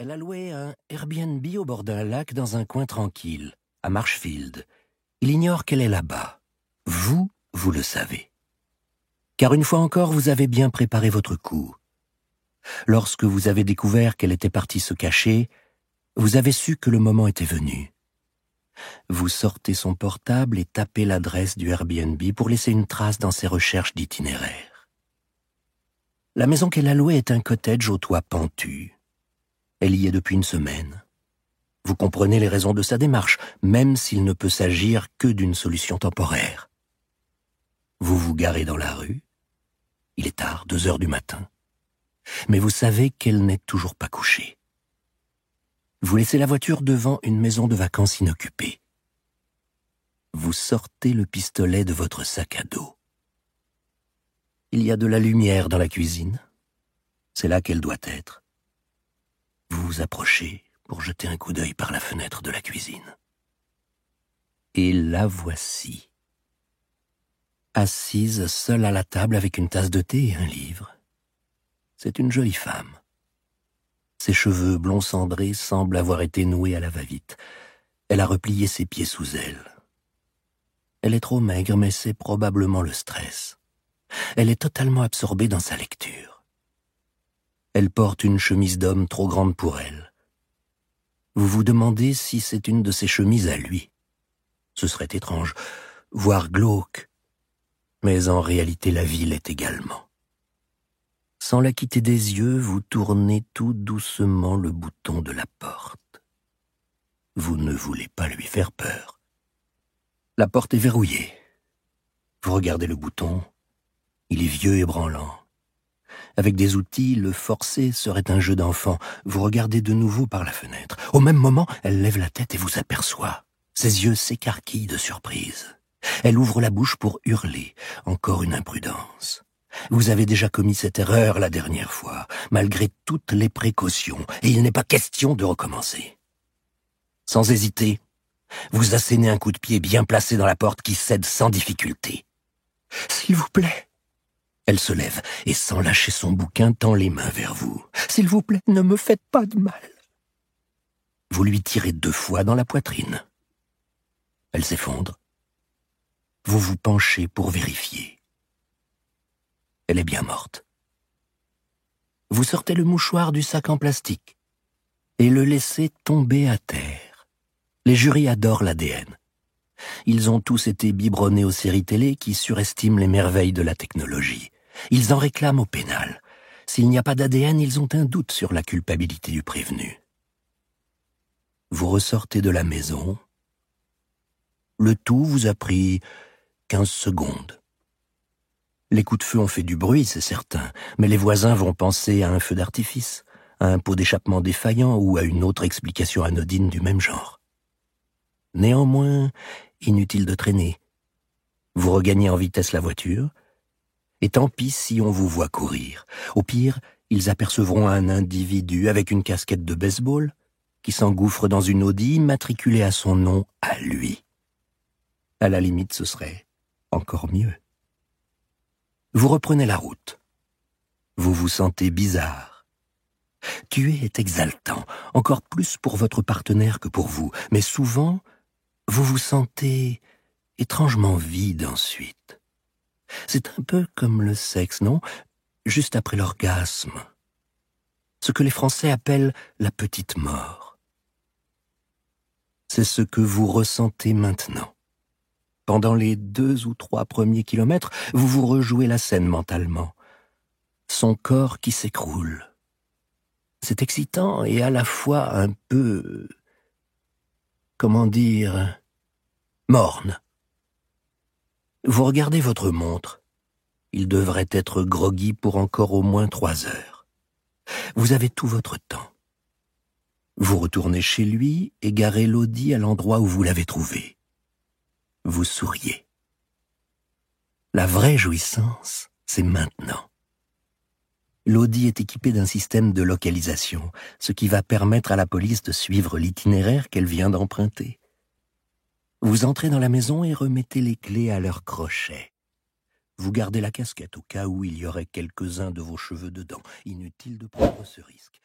Elle a loué un Airbnb au bord d'un lac dans un coin tranquille, à Marshfield. Il ignore qu'elle est là-bas. Vous le savez. Car une fois encore, vous avez bien préparé votre coup. Lorsque vous avez découvert qu'elle était partie se cacher, vous avez su que le moment était venu. Vous sortez son portable et tapez l'adresse du Airbnb pour laisser une trace dans ses recherches d'itinéraire. La maison qu'elle a louée est un cottage au toit pentu. Elle y est depuis une semaine. Vous comprenez les raisons de sa démarche, même s'il ne peut s'agir que d'une solution temporaire. Vous vous garez dans la rue. Il est tard, 2 heures du matin. Mais vous savez qu'elle n'est toujours pas couchée. Vous laissez la voiture devant une maison de vacances inoccupée. Vous sortez le pistolet de votre sac à dos. Il y a de la lumière dans la cuisine. C'est là qu'elle doit être. Vous vous approchez pour jeter un coup d'œil par la fenêtre de la cuisine. Et la voici. Assise seule à la table avec une tasse de thé et un livre. C'est une jolie femme. Ses cheveux blonds cendrés semblent avoir été noués à la va-vite. Elle a replié ses pieds sous elle. Elle est trop maigre, mais c'est probablement le stress. Elle est totalement absorbée dans sa lecture. Elle porte une chemise d'homme trop grande pour elle. Vous vous demandez si c'est une de ses chemises à lui. Ce serait étrange, voire glauque. Mais en réalité, la ville est également. Sans la quitter des yeux, vous tournez tout doucement le bouton de la porte. Vous ne voulez pas lui faire peur. La porte est verrouillée. Vous regardez le bouton. Il est vieux et branlant. Avec des outils, le forcer serait un jeu d'enfant. Vous regardez de nouveau par la fenêtre. Au même moment, elle lève la tête et vous aperçoit. Ses yeux s'écarquillent de surprise. Elle ouvre la bouche pour hurler. Encore une imprudence. Vous avez déjà commis cette erreur la dernière fois, malgré toutes les précautions, et il n'est pas question de recommencer. Sans hésiter, vous assénez un coup de pied bien placé dans la porte qui cède sans difficulté. « S'il vous plaît !» Elle se lève et, sans lâcher son bouquin, tend les mains vers vous. « S'il vous plaît, ne me faites pas de mal !» Vous lui tirez 2 fois dans la poitrine. Elle s'effondre. Vous vous penchez pour vérifier. Elle est bien morte. Vous sortez le mouchoir du sac en plastique et le laissez tomber à terre. Les jurys adorent l'ADN. Ils ont tous été biberonnés aux séries télé qui surestiment les merveilles de la technologie. Ils en réclament au pénal. S'il n'y a pas d'ADN, ils ont un doute sur la culpabilité du prévenu. Vous ressortez de la maison. Le tout vous a pris 15 secondes. Les coups de feu ont fait du bruit, c'est certain, mais les voisins vont penser à un feu d'artifice, à un pot d'échappement défaillant ou à une autre explication anodine du même genre. Néanmoins, inutile de traîner. Vous regagnez en vitesse la voiture, et tant pis si on vous voit courir. Au pire, ils apercevront un individu avec une casquette de baseball qui s'engouffre dans une Audi immatriculée à son nom à lui. À la limite, ce serait encore mieux. Vous reprenez la route. Vous vous sentez bizarre. Tuer est exaltant, encore plus pour votre partenaire que pour vous, mais souvent, vous vous sentez étrangement vide ensuite. C'est un peu comme le sexe, non? Juste après l'orgasme. Ce que les Français appellent la petite mort. C'est ce que vous ressentez maintenant. Pendant les 2 ou 3 premiers kilomètres, vous vous rejouez la scène mentalement. Son corps qui s'écroule. C'est excitant et à la fois un peu... comment dire... morne. Vous regardez votre montre. Il devrait être groggy pour encore au moins 3 heures. Vous avez tout votre temps. Vous retournez chez lui et garez l'Audi à l'endroit où vous l'avez trouvé. Vous souriez. La vraie jouissance, c'est maintenant. L'Audi est équipée d'un système de localisation, ce qui va permettre à la police de suivre l'itinéraire qu'elle vient d'emprunter. Vous entrez dans la maison et remettez les clés à leur crochet. Vous gardez la casquette au cas où il y aurait quelques-uns de vos cheveux dedans. Inutile de prendre ce risque.